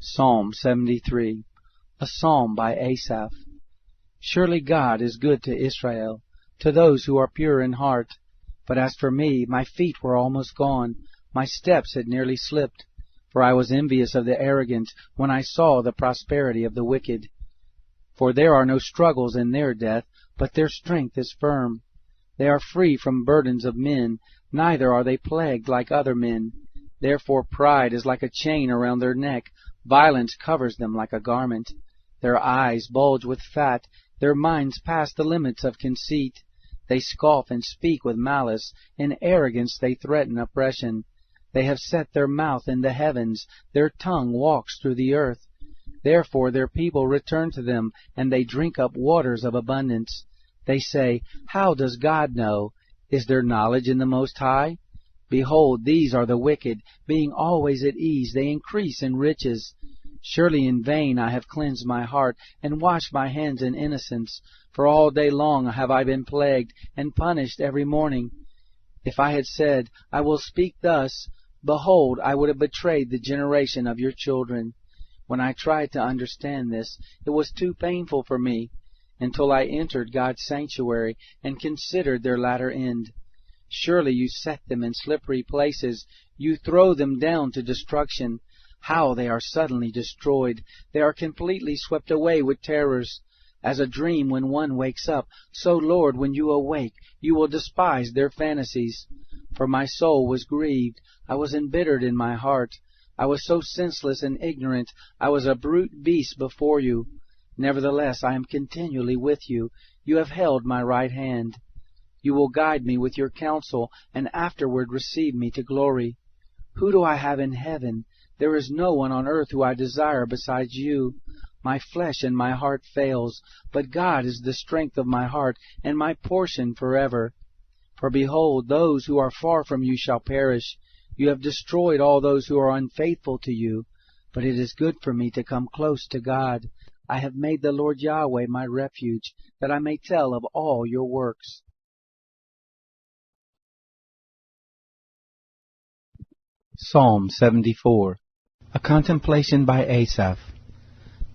Psalm 73, a psalm by Asaph. Surely God is good to Israel, to those who are pure in heart. But as for me, my feet were almost gone, my steps had nearly slipped. For I was envious of the arrogant when I saw the prosperity of the wicked. For there are no struggles in their death, but their strength is firm. They are free from burdens of men, neither are they plagued like other men. Therefore pride is like a chain around their neck, violence covers them like a garment. Their eyes bulge with fat, their minds pass the limits of conceit. They scoff and speak with malice, in arrogance they threaten oppression. They have set their mouth in the heavens, their tongue walks through the earth. Therefore their people return to them, and they drink up waters of abundance. They say, How does God know? Is there knowledge in the Most High? Behold, these are the wicked, being always at ease, they increase in riches. Surely in vain I have cleansed my heart, and washed my hands in innocence, for all day long have I been plagued, and punished every morning. If I had said, I will speak thus, behold, I would have betrayed the generation of your children. When I tried to understand this, it was too painful for me, until I entered God's sanctuary, and considered their latter end. Surely you set them in slippery places, you throw them down to destruction. How they are suddenly destroyed! They are completely swept away with terrors. As a dream when one wakes up, so, Lord, when you awake, you will despise their fantasies. For my soul was grieved, I was embittered in my heart. I was so senseless and ignorant, I was a brute beast before you. Nevertheless I am continually with you, you have held my right hand. You will guide me with your counsel, and afterward receive me to glory. Who do I have in heaven? There is no one on earth who I desire besides you. My flesh and my heart fails, but God is the strength of my heart, and my portion forever. For behold, those who are far from you shall perish. You have destroyed all those who are unfaithful to you. But it is good for me to come close to God. I have made the Lord Yahweh my refuge, that I may tell of all your works. Psalm 74, a contemplation by Asaph.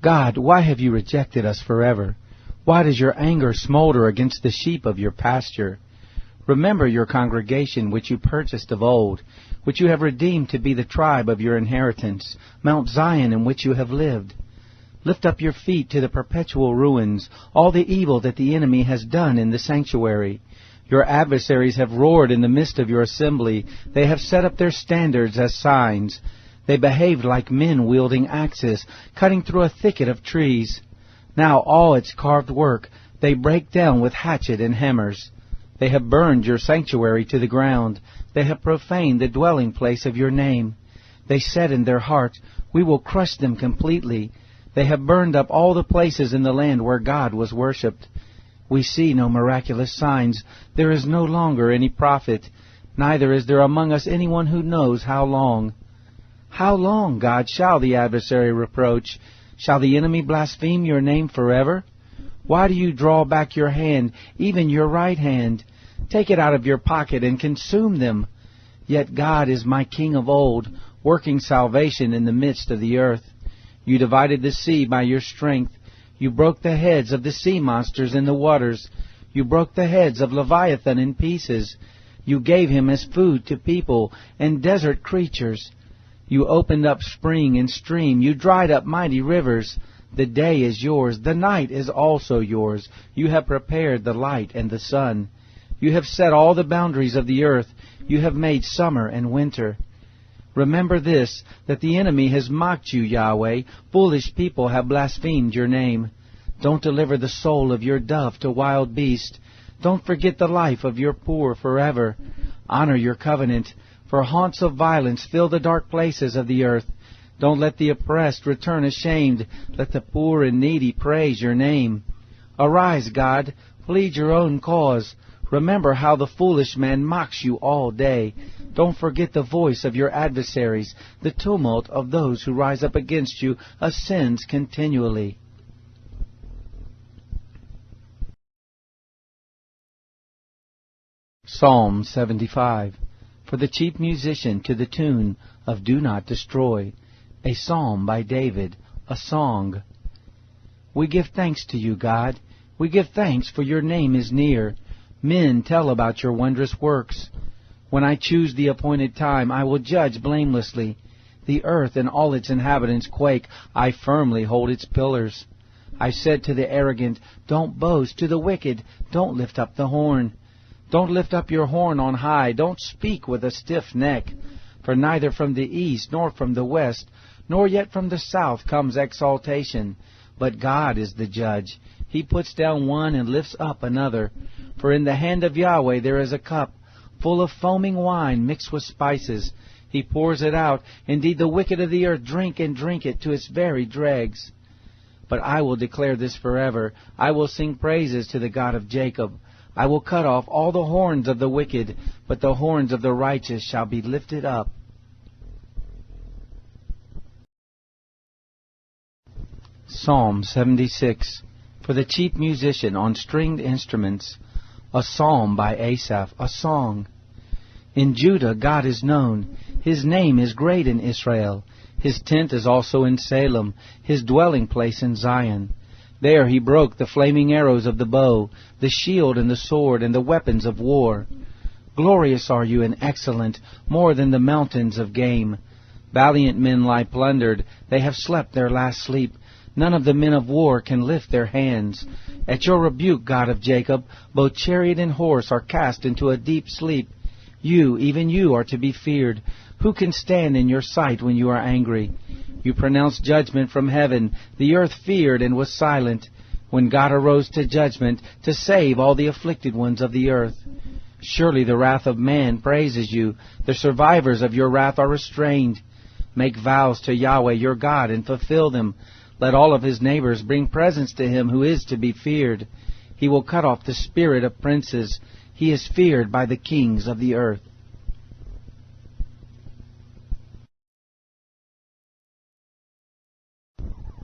God, why have you rejected us forever? Why does your anger smolder against the sheep of your pasture? Remember your congregation which you purchased of old, which you have redeemed to be the tribe of your inheritance, Mount Zion in which you have lived. Lift up your feet to the perpetual ruins, all the evil that the enemy has done in the sanctuary. Your adversaries have roared in the midst of your assembly. They have set up their standards as signs. They behaved like men wielding axes, cutting through a thicket of trees. Now all its carved work they break down with hatchet and hammers. They have burned your sanctuary to the ground. They have profaned the dwelling place of your name. They said in their heart, We will crush them completely. They have burned up all the places in the land where God was worshipped. We see no miraculous signs. There is no longer any prophet. Neither is there among us anyone who knows how long. How long, God, shall the adversary reproach? Shall the enemy blaspheme your name forever? Why do you draw back your hand, even your right hand? Take it out of your pocket and consume them. Yet God is my King of old, working salvation in the midst of the earth. You divided the sea by your strength. You broke the heads of the sea monsters in the waters. You broke the heads of Leviathan in pieces. You gave him as food to people and desert creatures. You opened up spring and stream. You dried up mighty rivers. The day is yours. The night is also yours. You have prepared the light and the sun. You have set all the boundaries of the earth. You have made summer and winter. Remember this, that the enemy has mocked you, Yahweh. Foolish people have blasphemed your name. Don't deliver the soul of your dove to wild beasts. Don't forget the life of your poor forever. Honor your covenant, for haunts of violence fill the dark places of the earth. Don't let the oppressed return ashamed. Let the poor and needy praise your name. Arise, God, plead your own cause. Remember how the foolish man mocks you all day. Don't forget the voice of your adversaries. The tumult of those who rise up against you ascends continually. Psalm 75, for the chief musician, to the tune of Do Not Destroy. A psalm by David, a song. We give thanks to you, God. We give thanks, for your name is near. Men tell about your wondrous works. When I choose the appointed time, I will judge blamelessly. The earth and all its inhabitants quake. I firmly hold its pillars. I said to the arrogant, don't boast. To the wicked, don't lift up the horn. Don't lift up your horn on high. Don't speak with a stiff neck. For neither from the east, nor from the west, nor yet from the south comes exaltation. But God is the judge. He puts down one and lifts up another. For in the hand of Yahweh there is a cup, full of foaming wine mixed with spices. He pours it out. Indeed, the wicked of the earth drink and drink it to its very dregs. But I will declare this forever. I will sing praises to the God of Jacob. I will cut off all the horns of the wicked, but the horns of the righteous shall be lifted up. Psalm 76. For the chief musician on stringed instruments, a psalm by Asaph, a song. In Judah God is known. His name is great in Israel. His tent is also in Salem, his dwelling place in Zion. There he broke the flaming arrows of the bow, the shield and the sword, and the weapons of war. Glorious are you and excellent, more than the mountains of game. Valiant men lie plundered, they have slept their last sleep. None of the men of war can lift their hands. At your rebuke, God of Jacob, both chariot and horse are cast into a deep sleep. You, even you, are to be feared. Who can stand in your sight when you are angry? You pronounced judgment from heaven. The earth feared and was silent when God arose to judgment to save all the afflicted ones of the earth. Surely the wrath of man praises you. The survivors of your wrath are restrained. Make vows to Yahweh your God and fulfill them. Let all of his neighbors bring presents to him who is to be feared. He will cut off the spirit of princes. He is feared by the kings of the earth.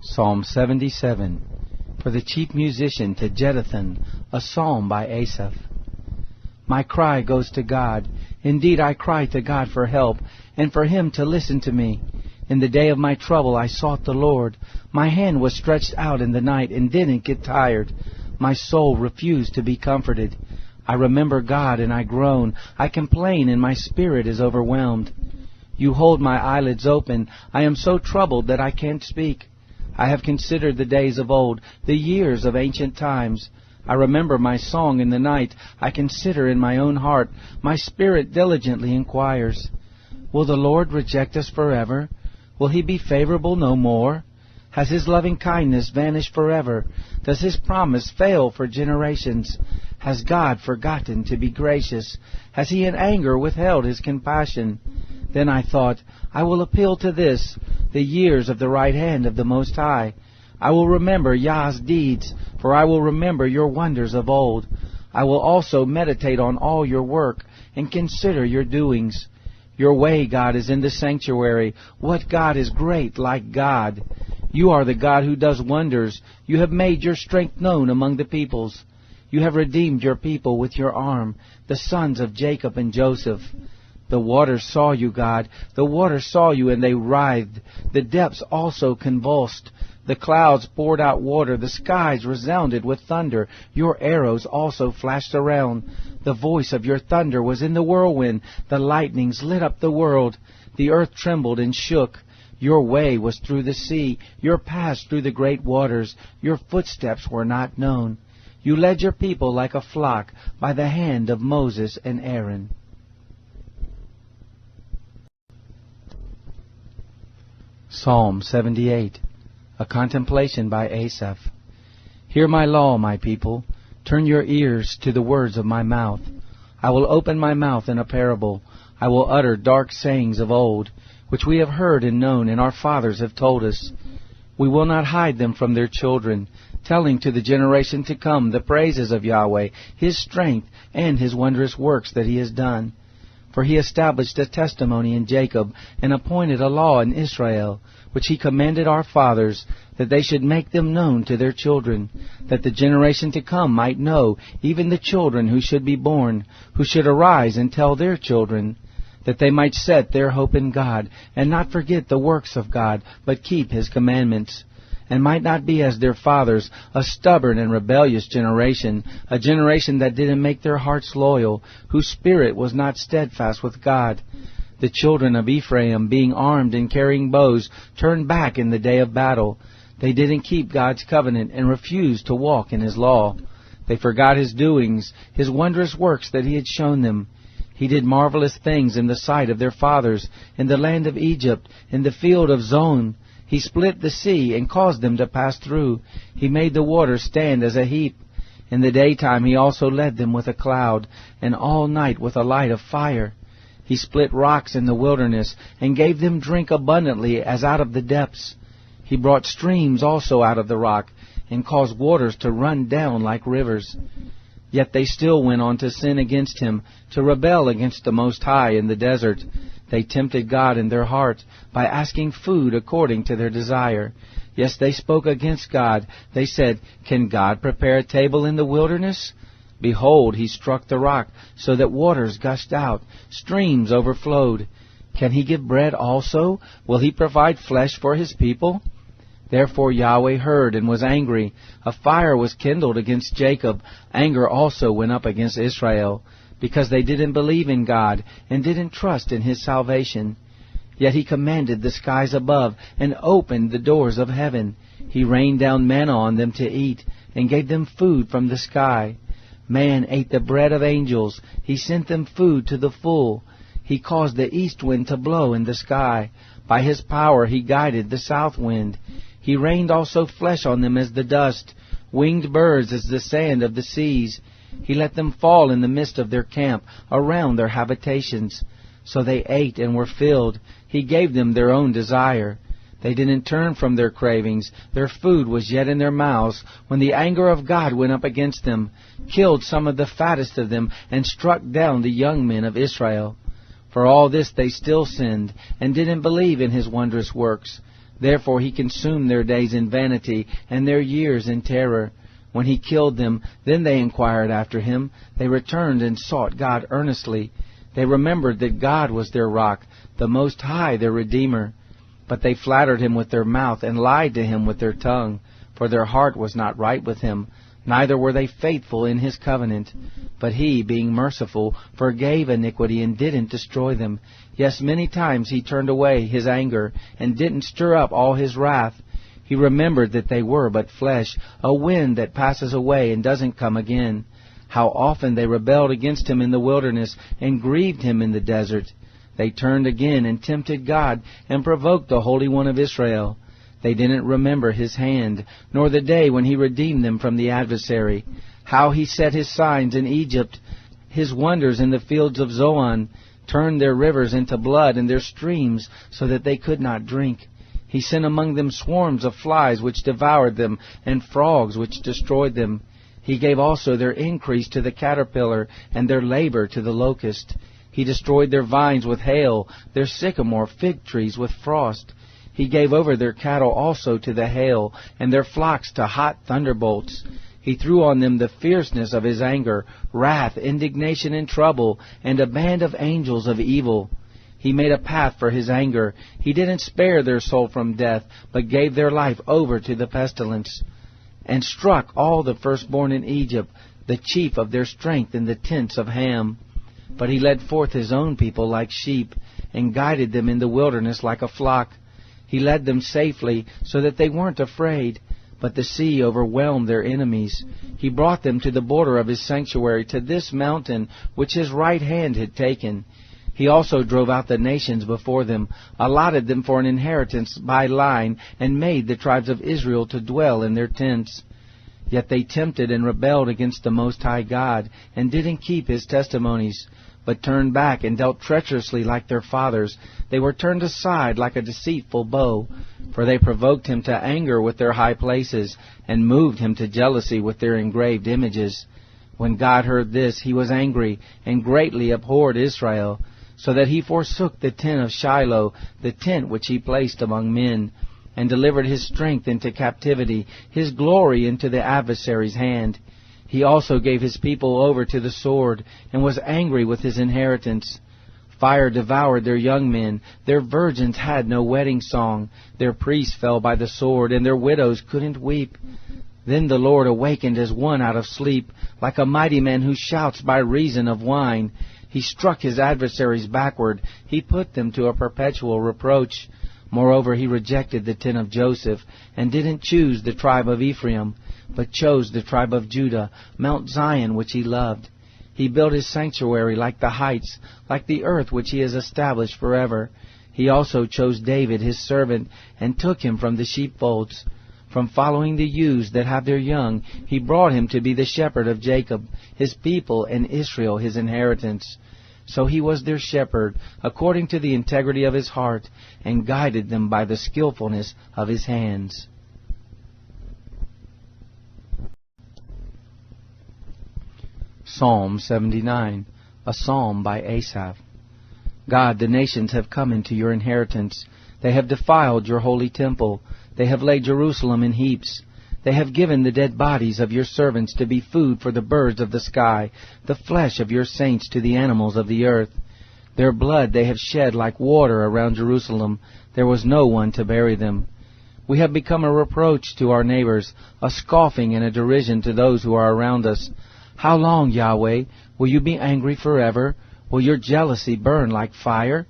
Psalm 77. For the chief musician to Jeduthun, a psalm by Asaph. My cry goes to God. Indeed, I cry to God for help, and for him to listen to me. In the day of my trouble I sought the Lord. My hand was stretched out in the night and didn't get tired. My soul refused to be comforted. I remember God and I groan. I complain and my spirit is overwhelmed. You hold my eyelids open. I am so troubled that I can't speak. I have considered the days of old, the years of ancient times. I remember my song in the night. I consider in my own heart. My spirit diligently inquires. Will the Lord reject us forever? Will he be favorable no more? Has his loving kindness vanished forever? Does his promise fail for generations? Has God forgotten to be gracious? Has he in anger withheld his compassion? Then I thought, I will appeal to this, the years of the right hand of the Most High. I will remember Yah's deeds, for I will remember your wonders of old. I will also meditate on all your work and consider your doings. Your way, God, is in the sanctuary. What God is great like God? You are the God who does wonders. You have made your strength known among the peoples. You have redeemed your people with your arm, the sons of Jacob and Joseph. The waters saw you, God. The waters saw you, and they writhed. The depths also convulsed. The clouds poured out water. The skies resounded with thunder. Your arrows also flashed around. The voice of your thunder was in the whirlwind. The lightnings lit up the world. The earth trembled and shook. Your way was through the sea. Your paths through the great waters. Your footsteps were not known. You led your people like a flock by the hand of Moses and Aaron. Psalm 78. A contemplation by Asaph. Hear my law, my people. Turn your ears to the words of my mouth. I will open my mouth in a parable. I will utter dark sayings of old, which we have heard and known, and our fathers have told us. We will not hide them from their children, telling to the generation to come the praises of Yahweh, his strength, and his wondrous works that he has done. For he established a testimony in Jacob, and appointed a law in Israel, which he commanded our fathers, that they should make them known to their children, that the generation to come might know, even the children who should be born, who should arise and tell their children, that they might set their hope in God, and not forget the works of God, but keep His commandments, and might not be as their fathers, a stubborn and rebellious generation, a generation that didn't make their hearts loyal, whose spirit was not steadfast with God. The children of Ephraim, being armed and carrying bows, turned back in the day of battle. They didn't keep God's covenant and refused to walk in His law. They forgot His doings, His wondrous works that He had shown them. He did marvelous things in the sight of their fathers, in the land of Egypt, in the field of Zoan. He split the sea and caused them to pass through. He made the waters stand as a heap. In the daytime He also led them with a cloud, and all night with a light of fire. He split rocks in the wilderness, and gave them drink abundantly as out of the depths. He brought streams also out of the rock, and caused waters to run down like rivers. Yet they still went on to sin against Him, to rebel against the Most High in the desert. They tempted God in their heart by asking food according to their desire. Yes, they spoke against God. They said, "Can God prepare a table in the wilderness? Behold, He struck the rock, so that waters gushed out, streams overflowed. Can He give bread also? Will He provide flesh for His people?" Therefore Yahweh heard and was angry. A fire was kindled against Jacob. Anger also went up against Israel, because they didn't believe in God and didn't trust in His salvation. Yet He commanded the skies above and opened the doors of heaven. He rained down manna on them to eat and gave them food from the sky. Man ate the bread of angels. He sent them food to the full. He caused the east wind to blow in the sky. By His power He guided the south wind. He rained also flesh on them as the dust, winged birds as the sand of the seas. He let them fall in the midst of their camp, around their habitations. So they ate and were filled. He gave them their own desire. They didn't turn from their cravings. Their food was yet in their mouths, when the anger of God went up against them, killed some of the fattest of them, and struck down the young men of Israel. For all this they still sinned, and didn't believe in His wondrous works. Therefore He consumed their days in vanity, and their years in terror. When He killed them, then they inquired after Him. They returned and sought God earnestly. They remembered that God was their rock, the Most High their Redeemer. But they flattered Him with their mouth, and lied to Him with their tongue. For their heart was not right with Him, neither were they faithful in His covenant. But He, being merciful, forgave iniquity and didn't destroy them. Yes, many times He turned away His anger, and didn't stir up all His wrath. He remembered that they were but flesh, a wind that passes away and doesn't come again. How often they rebelled against Him in the wilderness, and grieved Him in the desert. They turned again and tempted God, and provoked the Holy One of Israel. They didn't remember His hand, nor the day when He redeemed them from the adversary. How He set His signs in Egypt, His wonders in the fields of Zoan, turned their rivers into blood and their streams, so that they could not drink. He sent among them swarms of flies which devoured them, and frogs which destroyed them. He gave also their increase to the caterpillar, and their labor to the locust. He destroyed their vines with hail, their sycamore fig trees with frost. He gave over their cattle also to the hail, and their flocks to hot thunderbolts. He threw on them the fierceness of His anger, wrath, indignation, and trouble, and a band of angels of evil. He made a path for His anger. He didn't spare their soul from death, but gave their life over to the pestilence, and struck all the firstborn in Egypt, the chief of their strength in the tents of Ham. But He led forth His own people like sheep, and guided them in the wilderness like a flock. He led them safely, so that they weren't afraid. But the sea overwhelmed their enemies. He brought them to the border of His sanctuary, to this mountain which His right hand had taken. He also drove out the nations before them, allotted them for an inheritance by line, and made the tribes of Israel to dwell in their tents. Yet they tempted and rebelled against the Most High God, and didn't keep His testimonies, but turned back and dealt treacherously like their fathers. They were turned aside like a deceitful bow, for they provoked Him to anger with their high places, and moved Him to jealousy with their engraved images. When God heard this, He was angry, and greatly abhorred Israel, so that He forsook the tent of Shiloh, the tent which He placed among men, and delivered His strength into captivity, His glory into the adversary's hand. He also gave His people over to the sword, and was angry with His inheritance. Fire devoured their young men. Their virgins had no wedding song. Their priests fell by the sword, and their widows couldn't weep. Then the Lord awakened as one out of sleep, like a mighty man who shouts by reason of wine. He struck his adversaries backward. He put them to a perpetual reproach. Moreover, he rejected the tent of Joseph, and didn't choose the tribe of Ephraim, but chose the tribe of Judah, Mount Zion, which he loved. He built his sanctuary like the heights, like the earth which he has established forever. He also chose David his servant, and took him from the sheepfolds. From following the ewes that have their young, he brought him to be the shepherd of Jacob, his people, and Israel his inheritance. So he was their shepherd, according to the integrity of his heart, and guided them by the skillfulness of his hands. Psalm 79, a psalm by Asaph. God, the nations have come into your inheritance. They have defiled your holy temple. They have laid Jerusalem in heaps. They have given the dead bodies of your servants to be food for the birds of the sky, the flesh of your saints to the animals of the earth. Their blood they have shed like water around Jerusalem. There was no one to bury them. We have become a reproach to our neighbors, a scoffing and a derision to those who are around us. How long, Yahweh, will you be angry forever? Will your jealousy burn like fire?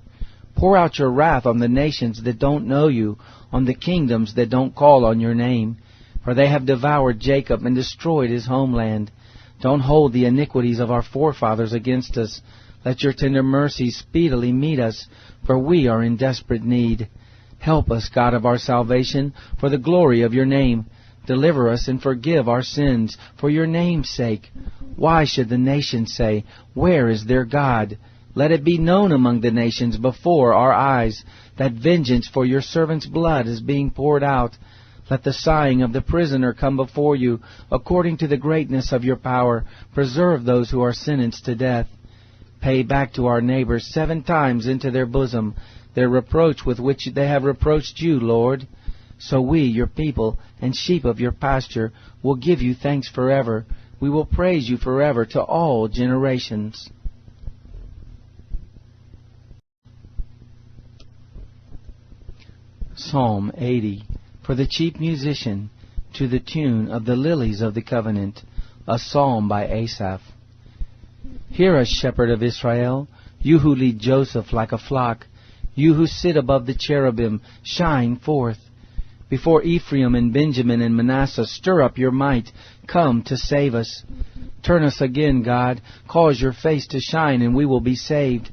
Pour out your wrath on the nations that don't know you, on the kingdoms that don't call on your name. For they have devoured Jacob and destroyed his homeland. Don't hold the iniquities of our forefathers against us. Let your tender mercies speedily meet us, for we are in desperate need. Help us, God of our salvation, for the glory of your name. Deliver us and forgive our sins, for your name's sake. Why should the nations say, where is their God? Let it be known among the nations before our eyes that vengeance for your servant's blood is being poured out. Let the sighing of the prisoner come before you. According to the greatness of your power, preserve those who are sentenced to death. Pay back to our neighbors 7 times into their bosom their reproach with which they have reproached you, Lord. So we, your people, and sheep of your pasture, will give you thanks forever. We will praise you forever to all generations. Psalm 80, for the chief musician, to the tune of the lilies of the covenant, a psalm by Asaph. Hear us, shepherd of Israel, you who lead Joseph like a flock, you who sit above the cherubim, shine forth. Before Ephraim and Benjamin and Manasseh, stir up your might, come to save us. Turn us again, God, cause your face to shine, and we will be saved.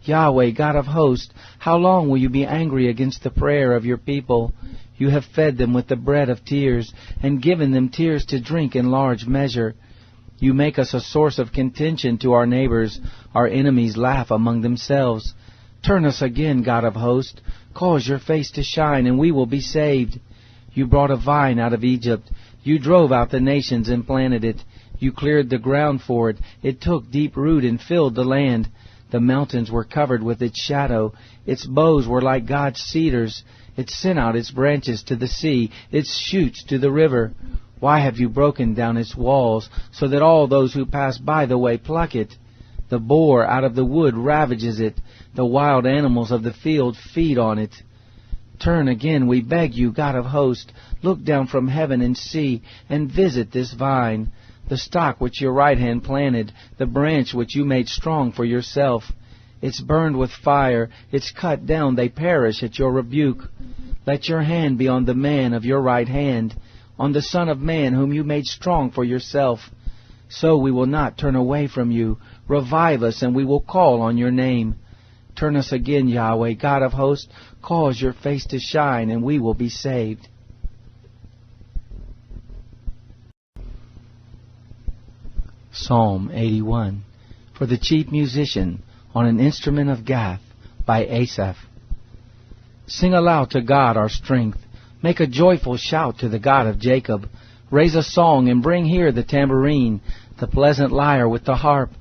Yahweh, God of hosts, how long will you be angry against the prayer of your people? You have fed them with the bread of tears, and given them tears to drink in large measure. You make us a source of contention to our neighbors. Our enemies laugh among themselves. Turn us again, God of hosts. Cause your face to shine, and we will be saved. You brought a vine out of Egypt. You drove out the nations and planted it. You cleared the ground for it. It took deep root and filled the land. The mountains were covered with its shadow. Its boughs were like God's cedars. It sent out its branches to the sea, its shoots to the river. Why have you broken down its walls, so that all those who pass by the way pluck it? The boar out of the wood ravages it. The wild animals of the field feed on it. Turn again, we beg you, God of hosts. Look down from heaven and see, and visit this vine, the stock which your right hand planted, the branch which you made strong for yourself. It's burned with fire, it's cut down, they perish at your rebuke. Let your hand be on the man of your right hand, on the Son of Man whom you made strong for yourself. So we will not turn away from you. Revive us, and we will call on your name. Turn us again, Yahweh, God of hosts. Cause your face to shine, and we will be saved. Psalm 81, for the chief musician, on an instrument of Gath, by Asaph. Sing aloud to God our strength. Make a joyful shout to the God of Jacob. Raise a song and bring here the tambourine, the pleasant lyre with the harp.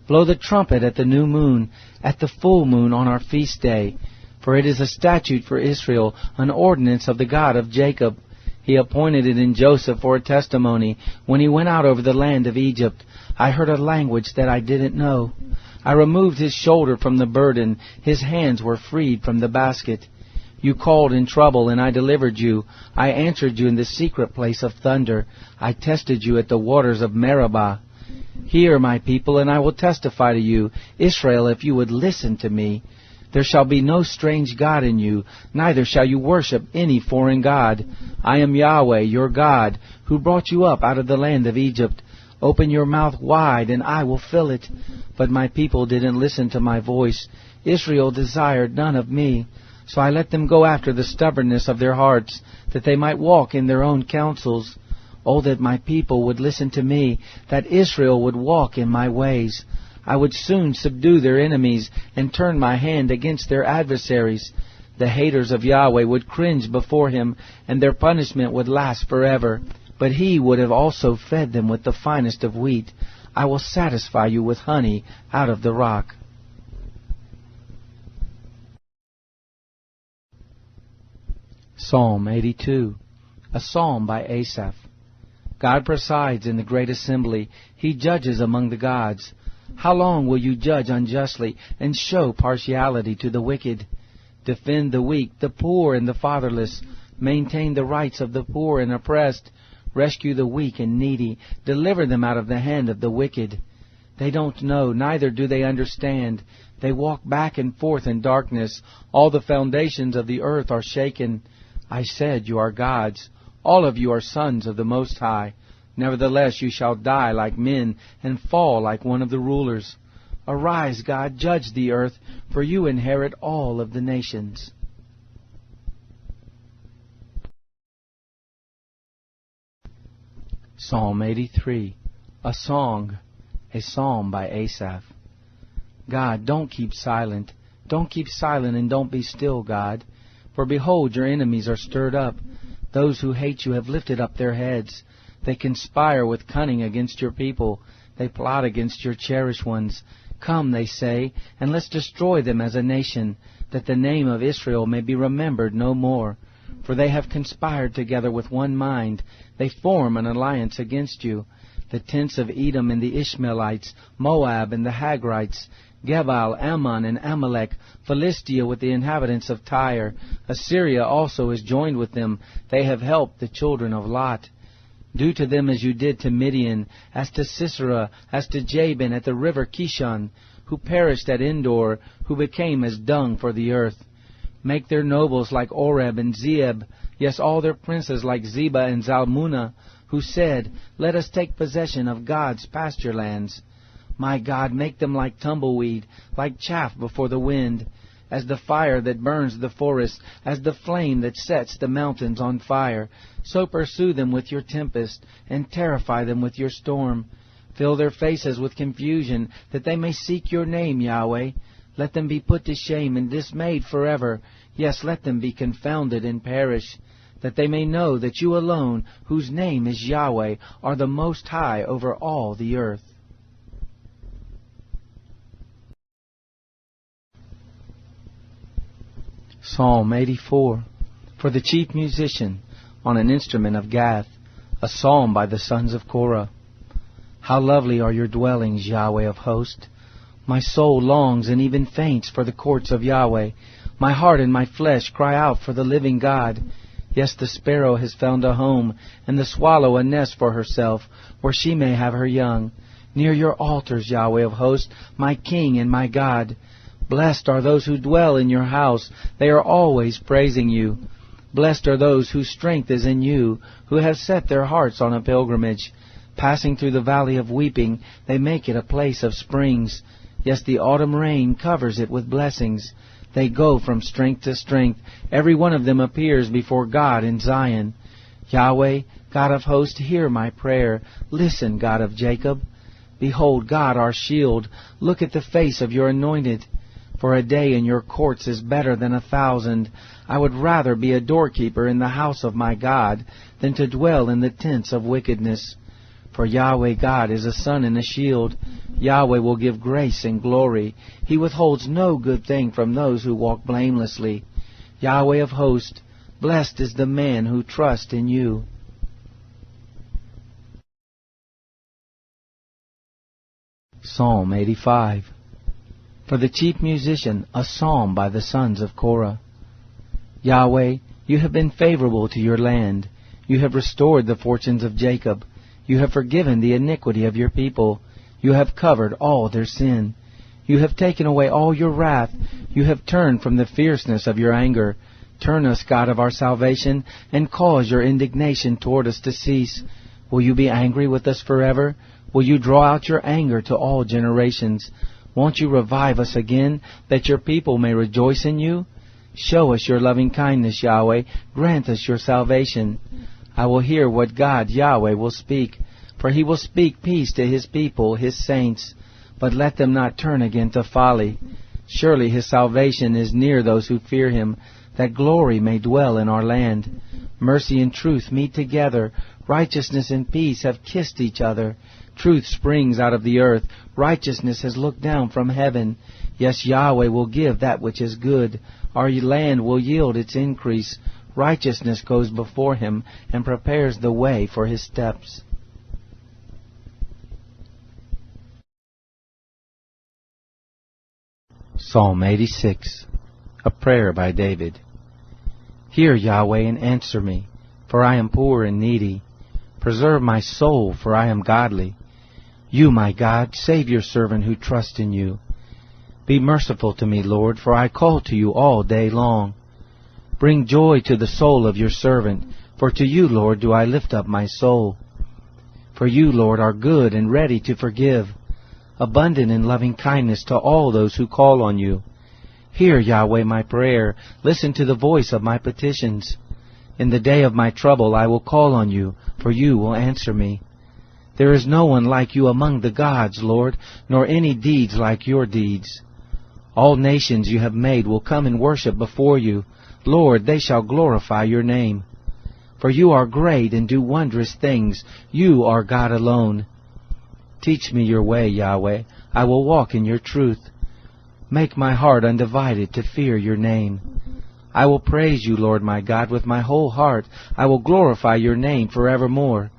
Blow the trumpet at the new moon, at the full moon on our feast day. For it is a statute for Israel, an ordinance of the God of Jacob. He appointed it in Joseph for a testimony when he went out over the land of Egypt. I heard a language that I didn't know. I removed his shoulder from the burden. His hands were freed from the basket. You called in trouble, and I delivered you. I answered you in the secret place of thunder. I tested you at the waters of Meribah. Hear, my people, and I will testify to you. Israel, if you would listen to me. There shall be no strange god in you, neither shall you worship any foreign god. I am Yahweh, your God, who brought you up out of the land of Egypt. Open your mouth wide, and I will fill it. But my people didn't listen to my voice. Israel desired none of me. So I let them go after the stubbornness of their hearts, that they might walk in their own counsels. Oh, that my people would listen to me, that Israel would walk in my ways. I would soon subdue their enemies and turn my hand against their adversaries. The haters of Yahweh would cringe before him, and their punishment would last forever. But he would have also fed them with the finest of wheat. I will satisfy you with honey out of the rock. Psalm 82, a psalm by Asaph. God presides in the great assembly. He judges among the gods. How long will you judge unjustly and show partiality to the wicked? Defend the weak, the poor, and the fatherless. Maintain the rights of the poor and oppressed. Rescue the weak and needy. Deliver them out of the hand of the wicked. They don't know, neither do they understand. They walk back and forth in darkness. All the foundations of the earth are shaken. I said, you are gods. All of you are sons of the Most High. Nevertheless, you shall die like men and fall like one of the rulers. Arise, God, judge the earth, for you inherit all of the nations. Psalm 83, a song, a psalm by Asaph. God, don't keep silent. Don't keep silent and don't be still, God. For behold, your enemies are stirred up. Those who hate you have lifted up their heads. They conspire with cunning against your people. They plot against your cherished ones. Come, they say, and let's destroy them as a nation, that the name of Israel may be remembered no more. For they have conspired together with one mind. They form an alliance against you. The tents of Edom and the Ishmaelites, Moab and the Hagrites, Gebal, Ammon, and Amalek, Philistia with the inhabitants of Tyre. Assyria also is joined with them. They have helped the children of Lot. Do to them as you did to Midian, as to Sisera, as to Jabin at the river Kishon, who perished at Endor, who became as dung for the earth. Make their nobles like Oreb and Zeeb, yes, all their princes like Zebah and Zalmunna, who said, let us take possession of God's pasture lands. My God, make them like tumbleweed, like chaff before the wind, as the fire that burns the forest, as the flame that sets the mountains on fire. So pursue them with your tempest, and terrify them with your storm. Fill their faces with confusion, that they may seek your name, Yahweh. Let them be put to shame and dismayed forever. Yes, let them be confounded and perish, that they may know that you alone, whose name is Yahweh, are the Most High over all the earth. Psalm 84, for the chief musician, on an instrument of Gath, a psalm by the sons of Korah. How lovely are your dwellings, Yahweh of hosts! My soul longs and even faints for the courts of Yahweh. My heart and my flesh cry out for the living God. Yes, the sparrow has found a home, and the swallow a nest for herself, where she may have her young. Near your altars, Yahweh of hosts, my King and my God. Blessed are those who dwell in your house. They are always praising you. Blessed are those whose strength is in you, who have set their hearts on a pilgrimage. Passing through the valley of weeping, they make it a place of springs. Yes, the autumn rain covers it with blessings. They go from strength to strength. Every one of them appears before God in Zion. Yahweh, God of hosts, hear my prayer. Listen, God of Jacob. Behold, God, our shield. Look at the face of your anointed. For a day in your courts is better than 1,000. I would rather be a doorkeeper in the house of my God than to dwell in the tents of wickedness. For Yahweh God is a sun and a shield. Yahweh will give grace and glory. He withholds no good thing from those who walk blamelessly. Yahweh of hosts, blessed is the man who trusts in you. Psalm 85, For the chief musician, a psalm by the sons of Korah. Yahweh, you have been favorable to your land. You have restored the fortunes of Jacob. You have forgiven the iniquity of your people. You have covered all their sin. You have taken away all your wrath. You have turned from the fierceness of your anger. Turn us, God of our salvation, and cause your indignation toward us to cease. Will you be angry with us forever? Will you draw out your anger to all generations? Won't you revive us again, that your people may rejoice in you? Show us your loving kindness, Yahweh. Grant us your salvation. I will hear what God, Yahweh, will speak, for he will speak peace to his people, his saints. But let them not turn again to folly. Surely his salvation is near those who fear him, that glory may dwell in our land. Mercy and truth meet together. Righteousness and peace have kissed each other. Truth springs out of the earth. Righteousness has looked down from heaven. Yes, Yahweh will give that which is good. Our land will yield its increase. Righteousness goes before him and prepares the way for his steps. Psalm 86, a prayer by David. Hear, Yahweh, and answer me, for I am poor and needy. Preserve my soul, for I am godly. You, my God, save your servant who trusts in you. Be merciful to me, Lord, for I call to you all day long. Bring joy to the soul of your servant, for to you, Lord, do I lift up my soul. For you, Lord, are good and ready to forgive, abundant in loving kindness to all those who call on you. Hear, Yahweh, my prayer. Listen to the voice of my petitions. In the day of my trouble I will call on you, for you will answer me. There is no one like you among the gods, Lord, nor any deeds like your deeds. All nations you have made will come and worship before you. Lord, they shall glorify your name. For you are great and do wondrous things. You are God alone. Teach me your way, Yahweh. I will walk in your truth. Make my heart undivided to fear your name. I will praise you, Lord my God, with my whole heart. I will glorify your name forevermore.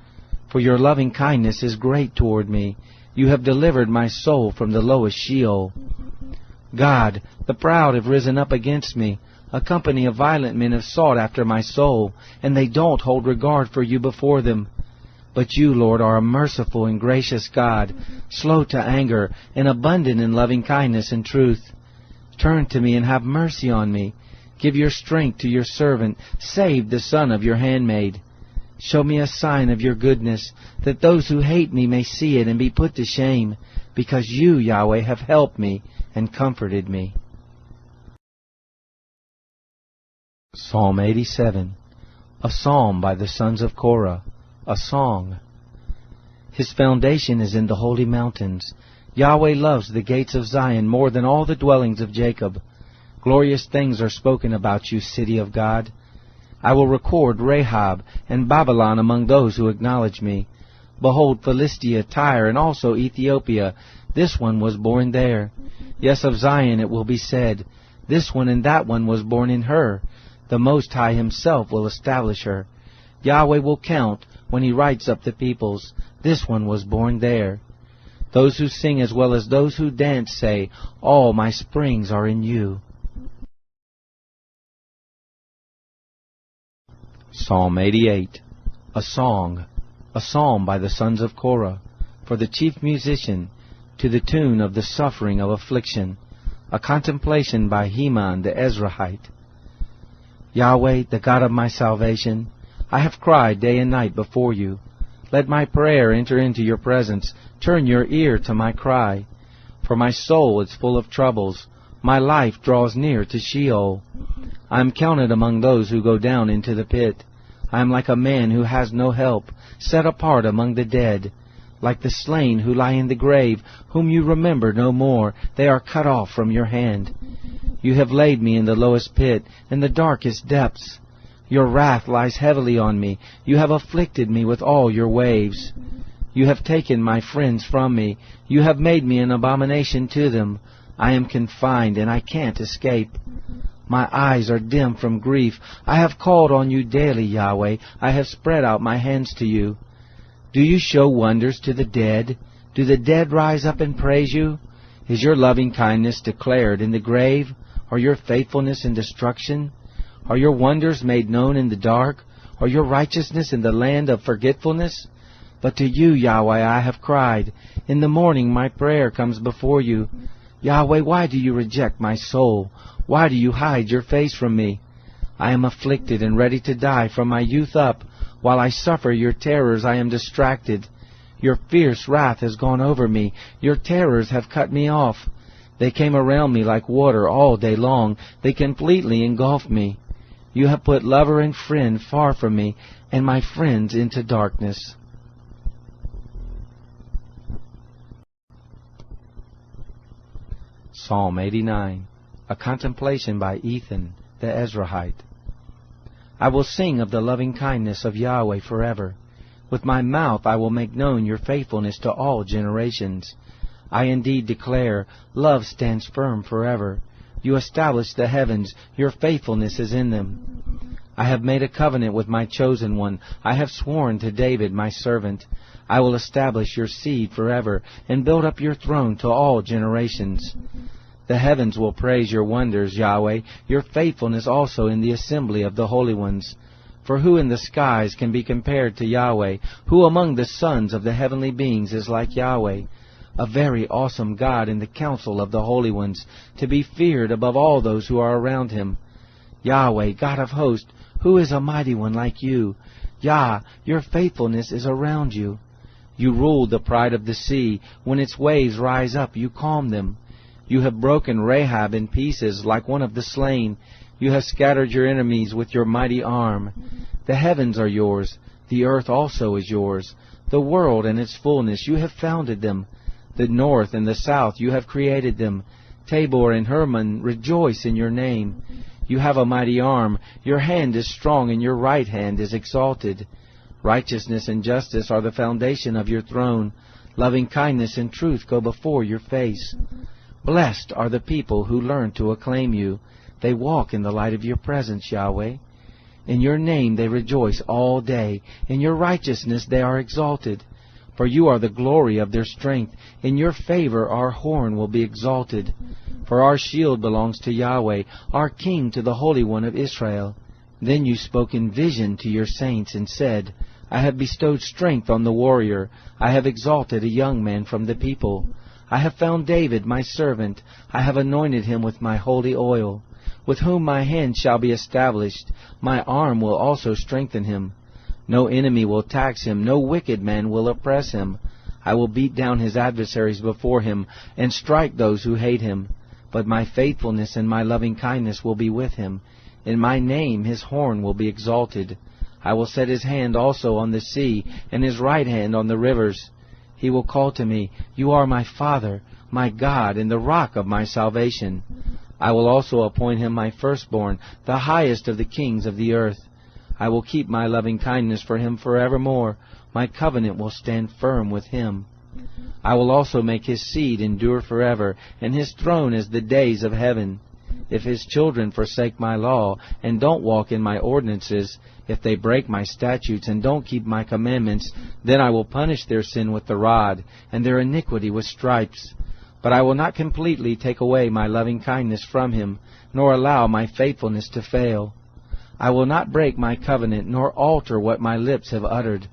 For your loving kindness is great toward me. You have delivered my soul from the lowest Sheol. God, the proud have risen up against me. A company of violent men have sought after my soul, and they don't hold regard for you before them. But you, Lord, are a merciful and gracious God, slow to anger, and abundant in loving kindness and truth. Turn to me and have mercy on me. Give your strength to your servant. Save the son of your handmaid. Show me a sign of your goodness, that those who hate me may see it and be put to shame, because you, Yahweh, have helped me and comforted me. Psalm 87, a psalm by the sons of Korah, a song. His foundation is in the holy mountains. Yahweh loves the gates of Zion more than all the dwellings of Jacob. Glorious things are spoken about you, city of God. I will record Rahab and Babylon among those who acknowledge me. Behold, Philistia, Tyre, and also Ethiopia. This one was born there. Yes, of Zion it will be said, this one and that one was born in her. The Most High himself will establish her. Yahweh will count when he writes up the peoples. This one was born there. Those who sing as well as those who dance say, all my springs are in you. Psalm 88, a song, a psalm by the sons of Korah, for the chief musician, to the tune of the suffering of affliction, a contemplation by Heman the Ezrahite. Yahweh, the God of my salvation, I have cried day and night before you. Let my prayer enter into your presence. Turn your ear to my cry. For my soul is full of troubles. My life draws near to Sheol. I am counted among those who go down into the pit. I am like a man who has no help, set apart among the dead. Like the slain who lie in the grave, whom you remember no more. They are cut off from your hand. You have laid me in the lowest pit, in the darkest depths. Your wrath lies heavily on me. You have afflicted me with all your waves. You have taken my friends from me. You have made me an abomination to them. I am confined, and I can't escape. My eyes are dim from grief. I have called on you daily, Yahweh. I have spread out my hands to you. Do you show wonders to the dead? Do the dead rise up and praise you? Is your loving kindness declared in the grave, or your faithfulness in destruction? Are your wonders made known in the dark, or your righteousness in the land of forgetfulness? But to you, Yahweh, I have cried. In the morning my prayer comes before you. Yahweh, why do you reject my soul? Why do you hide your face from me? I am afflicted and ready to die from my youth up. While I suffer your terrors, I am distracted. Your fierce wrath has gone over me. Your terrors have cut me off. They came around me like water all day long. They completely engulfed me. You have put lover and friend far from me, and my friends into darkness. Psalm 89, a contemplation by Ethan the Ezrahite. I will sing of the loving kindness of Yahweh forever. With my mouth I will make known your faithfulness to all generations. I indeed declare, love stands firm forever. You establish the heavens, your faithfulness is in them. I have made a covenant with my chosen one. I have sworn to David my servant. I will establish your seed forever, and build up your throne to all generations. The heavens will praise your wonders, Yahweh, your faithfulness also in the assembly of the holy ones. For who in the skies can be compared to Yahweh? Who among the sons of the heavenly beings is like Yahweh? A very awesome God in the council of the holy ones, to be feared above all those who are around him. Yahweh, God of hosts, who is a mighty one like you? Yah, your faithfulness is around you. You rule the pride of the sea. When its waves rise up, you calm them. You have broken Rahab in pieces like one of the slain. You have scattered your enemies with your mighty arm. The heavens are yours. The earth also is yours. The world and its fullness, you have founded them. The north and the south, you have created them. Tabor and Hermon rejoice in your name. You have a mighty arm. Your hand is strong, and your right hand is exalted. Righteousness and justice are the foundation of your throne. Loving kindness and truth go before your face. Blessed are the people who learn to acclaim you. They walk in the light of your presence, Yahweh. In your name they rejoice all day. In your righteousness they are exalted. For you are the glory of their strength. In your favor our horn will be exalted. For our shield belongs to Yahweh, our King to the Holy One of Israel. Then you spoke in vision to your saints and said, I have bestowed strength on the warrior. I have exalted a young man from the people. I have found David my servant. I have anointed him with my holy oil, with whom my hand shall be established. My arm will also strengthen him. No enemy will tax him. No wicked man will oppress him. I will beat down his adversaries before him, and strike those who hate him. But my faithfulness and my loving kindness will be with him. In my name his horn will be exalted. I will set his hand also on the sea, and his right hand on the rivers. He will call to me, You are my Father, my God, and the rock of my salvation. I will also appoint him my firstborn, the highest of the kings of the earth. I will keep my loving kindness for him forevermore. My covenant will stand firm with him. I will also make his seed endure forever, and his throne as the days of heaven. If his children forsake my law, and don't walk in my ordinances, if they break my statutes and don't keep my commandments, then I will punish their sin with the rod, and their iniquity with stripes. But I will not completely take away my loving kindness from him, nor allow my faithfulness to fail. I will not break my covenant, nor alter what my lips have uttered.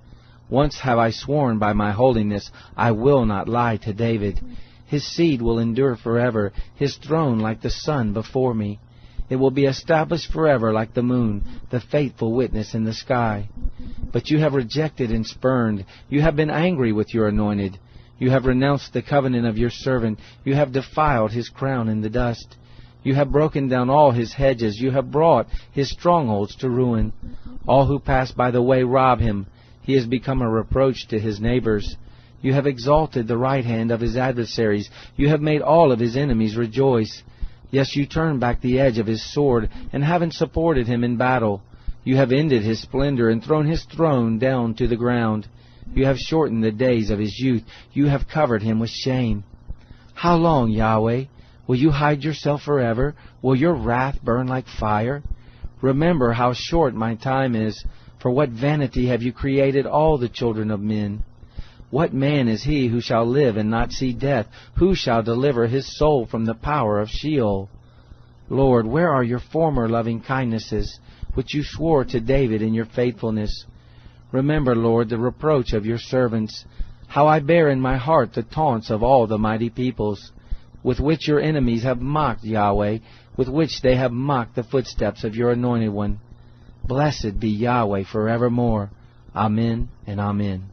Once have I sworn by my holiness, I will not lie to David. His seed will endure forever, his throne like the sun before me. It will be established forever like the moon, the faithful witness in the sky. But you have rejected and spurned. You have been angry with your anointed. You have renounced the covenant of your servant. You have defiled his crown in the dust. You have broken down all his hedges. You have brought his strongholds to ruin. All who pass by the way rob him. He has become a reproach to his neighbors. You have exalted the right hand of his adversaries. You have made all of his enemies rejoice. Yes, you turned back the edge of his sword, and haven't supported him in battle. You have ended his splendor, and thrown his throne down to the ground. You have shortened the days of his youth. You have covered him with shame. How long, Yahweh? Will you hide yourself forever? Will your wrath burn like fire? Remember how short my time is. For what vanity have you created all the children of men? What man is he who shall live and not see death? Who shall deliver his soul from the power of Sheol? Lord, where are your former loving kindnesses, which you swore to David in your faithfulness? Remember, Lord, the reproach of your servants, how I bear in my heart the taunts of all the mighty peoples, with which your enemies have mocked Yahweh, with which they have mocked the footsteps of your Anointed One. Blessed be Yahweh forevermore. Amen and Amen.